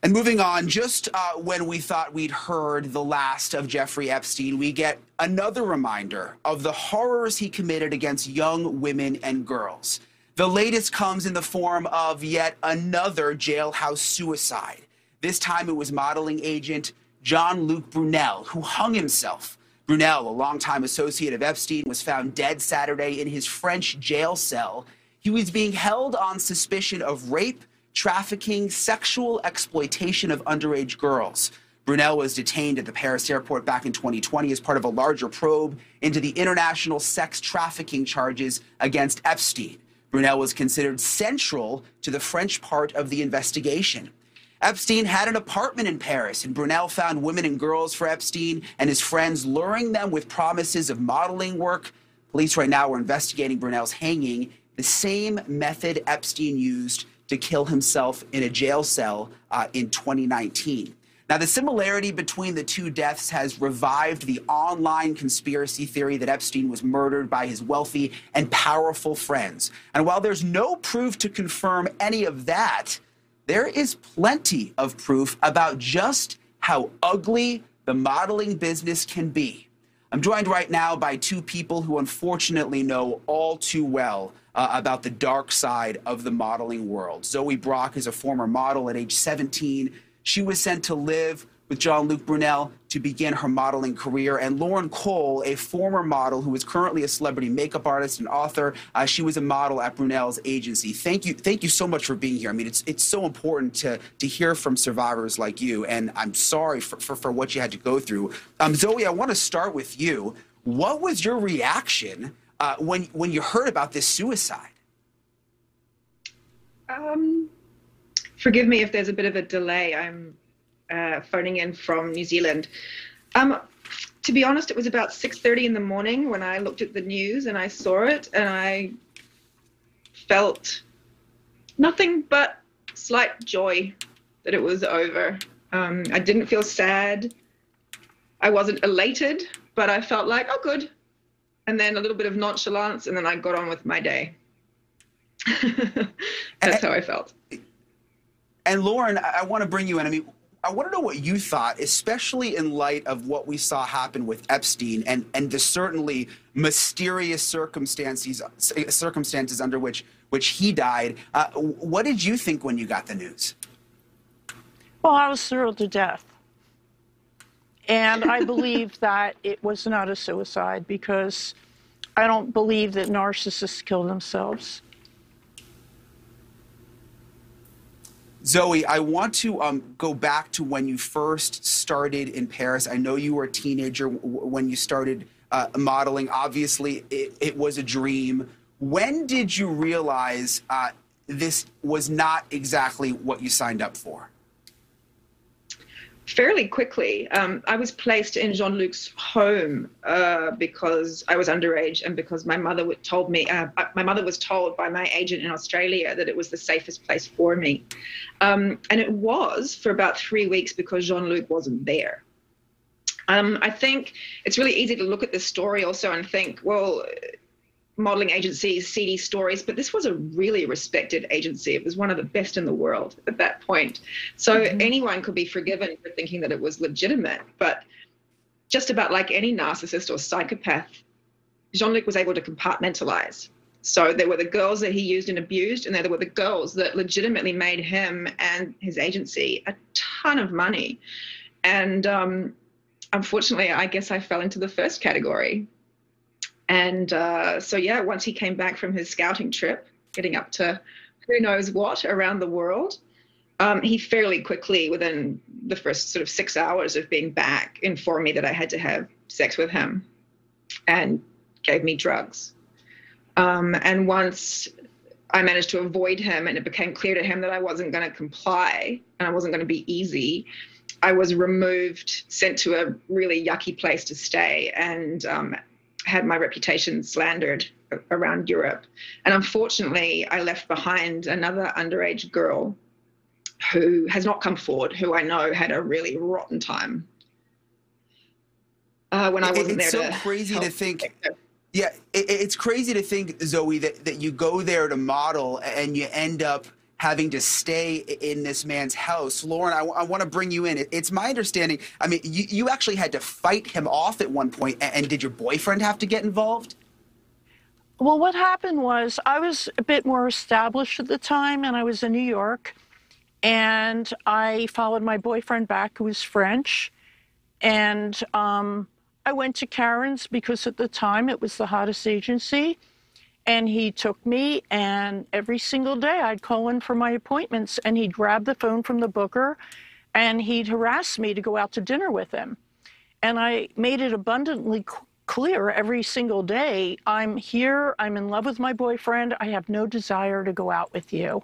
And moving on, just when we thought we'd heard the last of Jeffrey Epstein, we get another reminder of the horrors he committed against young women and girls. The latest comes in the form of yet another jailhouse suicide. This time it was modeling agent Jean-Luc Brunel, who hung himself. Brunel, a longtime associate of Epstein, was found dead Saturday in his French jail cell. He was being held on suspicion of rape, trafficking, sexual exploitation of underage girls. Brunel was detained at the Paris airport back in 2020 as part of a larger probe into the international sex trafficking charges against Epstein. Brunel was considered central to the French part of the investigation. Epstein had an apartment in Paris, and Brunel found women and girls for Epstein and his friends, luring them with promises of modeling work. Police right now are investigating Brunel's hanging, the same method Epstein used to kill himself in a jail cell in 2019. Now, the similarity between the two deaths has revived the online conspiracy theory that Epstein was murdered by his wealthy and powerful friends. And while there's no proof to confirm any of that, there is plenty of proof about just how ugly the modeling business can be. I'm joined right now by two people who unfortunately know all too well about the dark side of the modeling world. Zoe Brock is a former model at age 17. She was sent to live with Jean-Luc Brunel to begin her modeling career. And Lorin Cole, a former model who is currently a celebrity makeup artist and author. She was a model at Brunel's agency. Thank you so much for being here. I mean, it's so important to hear from survivors like you, and I'm sorry for what you had to go through. Zoe, I want to start with you. What was your reaction when you heard about this suicide? Forgive me if there's a bit of a delay. I'm phoning in from New Zealand. To be honest, it was about 6:30 in the morning when I looked at the news and I saw it, and I felt nothing but slight joy that it was over. I didn't feel sad. I wasn't elated, but I felt like, oh, good. And then a little bit of nonchalance, and then I got on with my day. That's how I felt. And Lorin, I want to bring you in. I mean, I want to know what you thought, especially in light of what we saw happen with Epstein and the certainly mysterious circumstances under which he died. What did you think when you got the news? Well, I was thrilled to death. And I believe that it was not a suicide, because I don't believe that narcissists kill themselves. Zoe, I want to go back to when you first started in Paris. I know you were a teenager when you started modeling. Obviously, it was a dream. When did you realize this was not exactly what you signed up for? Fairly quickly. I was placed in Jean-Luc's home because I was underage, and because my mother was told by my agent in Australia that it was the safest place for me. And it was for about 3 weeks because Jean-Luc wasn't there. I think it's really easy to look at this story also and think, well, modeling agencies, seedy stories, but this was a really respected agency. It was one of the best in the world at that point. So anyone could be forgiven for thinking that it was legitimate, but just about like any narcissist or psychopath, Jean-Luc was able to compartmentalize. So there were the girls that he used and abused, and there were the girls that legitimately made him and his agency a ton of money. And unfortunately, I guess I fell into the first category. And so, yeah, once he came back from his scouting trip, getting up to who knows what around the world, he fairly quickly, within the first sort of 6 hours of being back, informed me that I had to have sex with him and gave me drugs. And once I managed to avoid him and it became clear to him that I wasn't going to comply and I wasn't going to be easy, I was removed, sent to a really yucky place to stay, and had my reputation slandered around Europe. And unfortunately, I left behind another underage girl who has not come forward, who I know had a really rotten time when I wasn't there. It's so crazy to think. Yeah, it's crazy to think, Zoe, that you go there to model and you end up having to stay in this man's house. Lorin, I want to bring you in. It's my understanding, I mean, you actually had to fight him off at one point, and did your boyfriend have to get involved? Well, what happened was I was a bit more established at the time, and I was in New York, and I followed my boyfriend back, who was French, and I went to Karen's because at the time it was the hottest agency, and he took me, and every single day I'd call in for my appointments, and he'd grab the phone from the booker, and he'd harass me to go out to dinner with him. And I made it abundantly clear every single day, I'm here, I'm in love with my boyfriend, I have no desire to go out with you.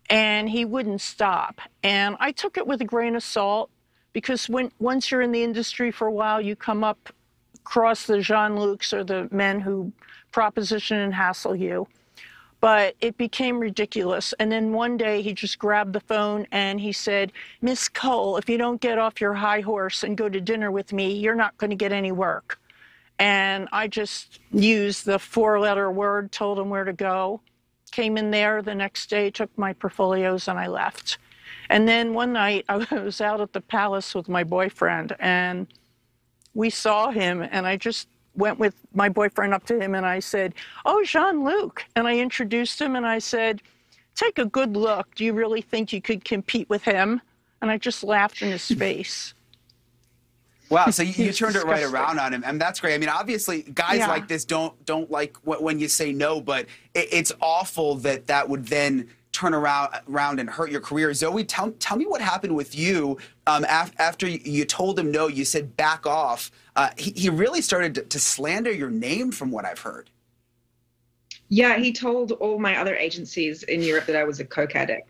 And he wouldn't stop. And I took it with a grain of salt, because once you're in the industry for a while, you come up across the Jean-Lucs or the men who proposition and hassle you. But it became ridiculous. And then one day he just grabbed the phone and he said, "Miss Cole, if you don't get off your high horse and go to dinner with me, you're not going to get any work." And I just used the 4-letter word, told him where to go, came in there the next day, took my portfolios, and I left. And then one night I was out at the Palace with my boyfriend, and we saw him, and I just went with my boyfriend up to him and I said, "Oh, Jean-Luc." And I introduced him and I said, "Take a good look. Do you really think you could compete with him?" And I just laughed in his face. Wow, so you turned it right around on him, and that's great. I mean, obviously, guys like this don't like when you say no, but it's awful that would then turn around and hurt your career. Zoe, tell me what happened with you after you told him no. You said back off. He really started to slander your name, from what I've heard. Yeah, he told all my other agencies in Europe that I was a coke addict,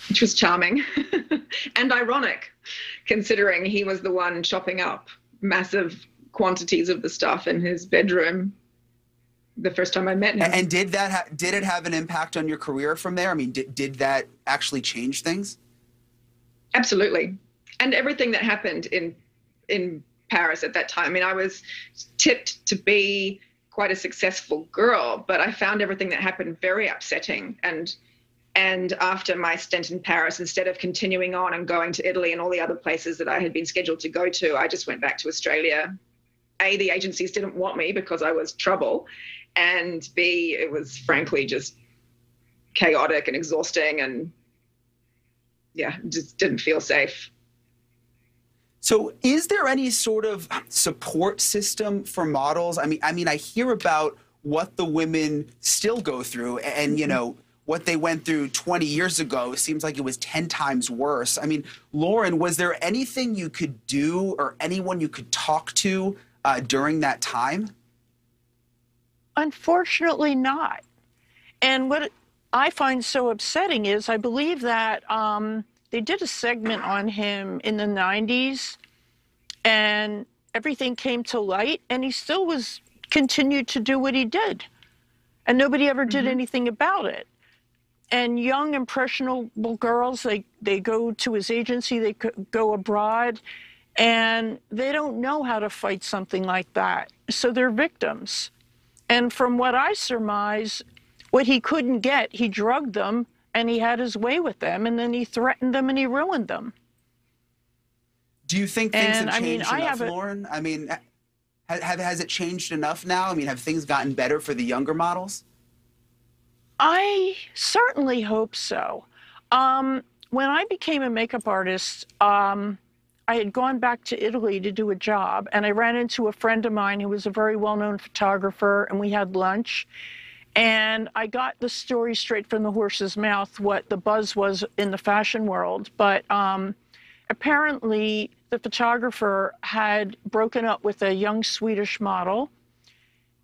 which was charming and ironic, considering he was the one chopping up massive quantities of the stuff in his bedroom the first time I met him. And did it have an impact on your career from there? I mean, did that actually change things? Absolutely. And everything that happened in Paris at that time. I mean, I was tipped to be quite a successful girl, but I found everything that happened very upsetting. And after my stint in Paris, instead of continuing on and going to Italy and all the other places that I had been scheduled to go to, I just went back to Australia. A, the agencies didn't want me because I was trouble. And B, it was frankly just chaotic and exhausting, and yeah, just didn't feel safe. So is there any sort of support system for models? I mean, I hear about what the women still go through, and you know, what they went through 20 years ago seems like it was 10 times worse. I mean, Lorin, was there anything you could do or anyone you could talk to during that time? Unfortunately not. And what I find so upsetting is I believe that they did a segment on him in the 90s and everything came to light and he still continued to do what he did. And nobody ever did anything about it. And young, impressionable girls, they go to his agency, they go abroad, and they don't know how to fight something like that. So they're victims. And from what I surmise, what he couldn't get, he drugged them, and he had his way with them, and then he threatened them, and he ruined them. Do you think things have changed enough, Lorin? I mean, has it changed enough now? I mean, have things gotten better for the younger models? I certainly hope so. When I became a makeup artist, I had gone back to Italy to do a job, and I ran into a friend of mine who was a very well-known photographer, and we had lunch. And I got the story straight from the horse's mouth, what the buzz was in the fashion world. But apparently, the photographer had broken up with a young Swedish model.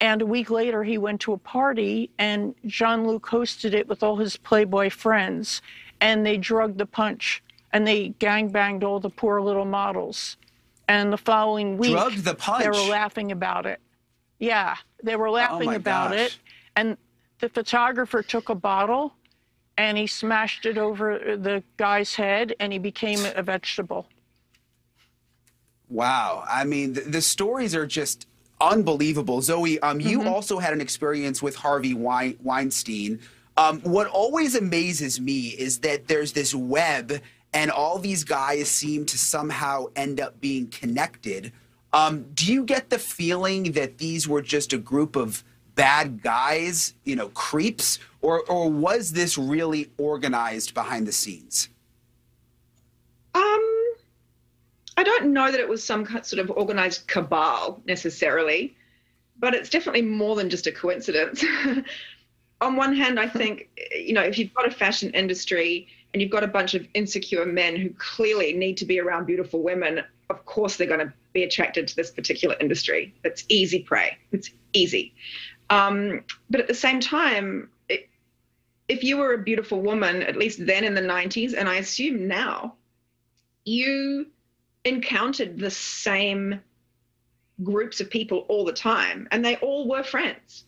And a week later, he went to a party, and Jean-Luc hosted it with all his Playboy friends. And they drugged the punch, and they gangbanged all the poor little models. And the following week, drugged the punch. They were laughing about it. Yeah, they were laughing about it. And the photographer took a bottle, and he smashed it over the guy's head, and he became a vegetable. Wow. I mean, the stories are just unbelievable. Zoe, you also had an experience with Harvey Weinstein. What always amazes me is that there's this web and all these guys seem to somehow end up being connected. Do you get the feeling that these were just a group of bad guys, you know, creeps, or was this really organized behind the scenes? I don't know that it was some sort of organized cabal necessarily, but it's definitely more than just a coincidence. On one hand, I think, you know, if you've got a fashion industry and you've got a bunch of insecure men who clearly need to be around beautiful women, of course they're going to be attracted to this particular industry. It's easy prey. It's easy. But at the same time, if you were a beautiful woman, at least then in the 90s, and I assume now, you encountered the same groups of people all the time, and they all were friends.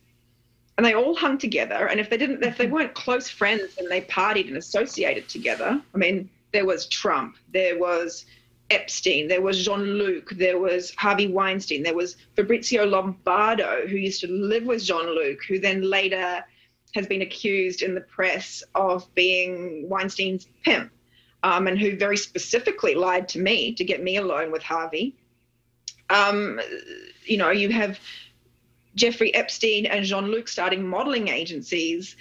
And they all hung together. And if they weren't close friends, then they partied and associated together. I mean, there was Trump, there was Epstein, there was Jean-Luc, there was Harvey Weinstein, there was Fabrizio Lombardo, who used to live with Jean-Luc, who then later has been accused in the press of being Weinstein's pimp, and who very specifically lied to me to get me alone with Harvey. You know, you have Jeffrey Epstein and Jean-Luc starting modeling agencies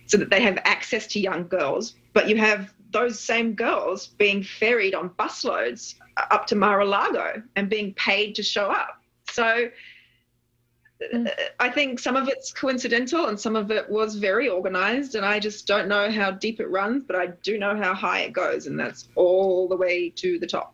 so that they have access to young girls, but you have those same girls being ferried on busloads up to Mar-a-Lago and being paid to show up. So I think some of it's coincidental and some of it was very organized, and I just don't know how deep it runs, but I do know how high it goes, and that's all the way to the top.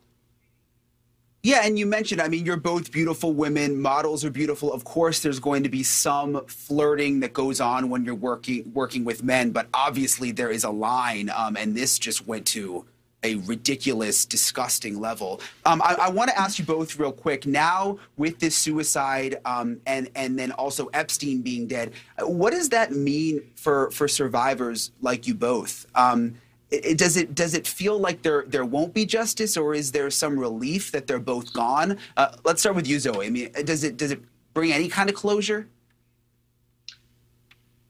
Yeah, and you mentioned, I mean, you're both beautiful women. Models are beautiful. Of course, there's going to be some flirting that goes on when you're working with men, but obviously there is a line, and this just went to a ridiculous, disgusting level. I want to ask you both real quick, now with this suicide and then also Epstein being dead, what does that mean for survivors like you both? Does it feel like there won't be justice, or is there some relief that they're both gone? Let's start with you, Zoe. I mean, does it bring any kind of closure?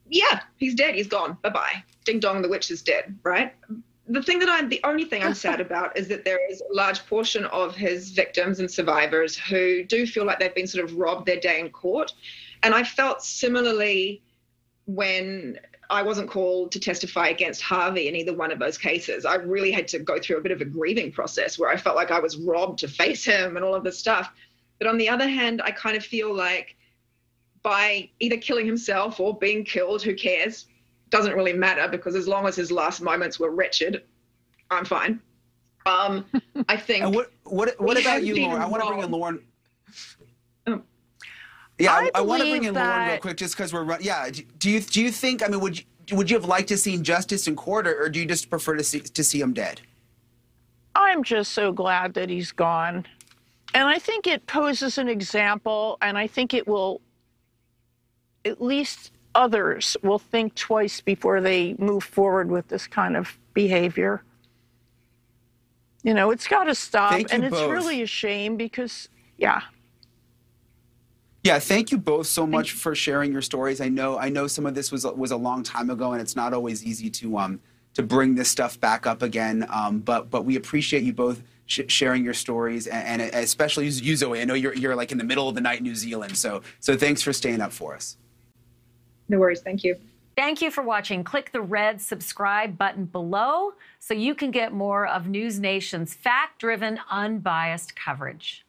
Yeah, he's dead. He's gone. Bye-bye. Ding dong, the witch is dead, right? The only thing I'm sad about is that there is a large portion of his victims and survivors who do feel like they've been sort of robbed their day in court. And I felt similarly when I wasn't called to testify against Harvey in either one of those cases. I really had to go through a bit of a grieving process where I felt like I was robbed to face him and all of this stuff. But on the other hand, I kind of feel like by either killing himself or being killed, who cares? Doesn't really matter, because as long as his last moments were wretched, I'm fine. I think. And what about you, Lorin? I want to bring in Lorin. Yeah, I want to bring in Lorin real quick, just because we're running. Yeah, do you think? I mean, would you have liked to seen justice in court, or do you just prefer to see him dead? I'm just so glad that he's gone, and I think it poses an example, and I think it will, at least others will think twice before they move forward with this kind of behavior. You know, it's got to stop, and it's really a shame because, yeah. Yeah, thank you both so much for sharing your stories. I know some of this was a long time ago, and it's not always easy to bring this stuff back up again. But we appreciate you both sharing your stories, and especially you, Zoe. I know you're like in the middle of the night in New Zealand, so thanks for staying up for us. No worries. Thank you. Thank you for watching. Click the red subscribe button below so you can get more of NewsNation's fact-driven, unbiased coverage.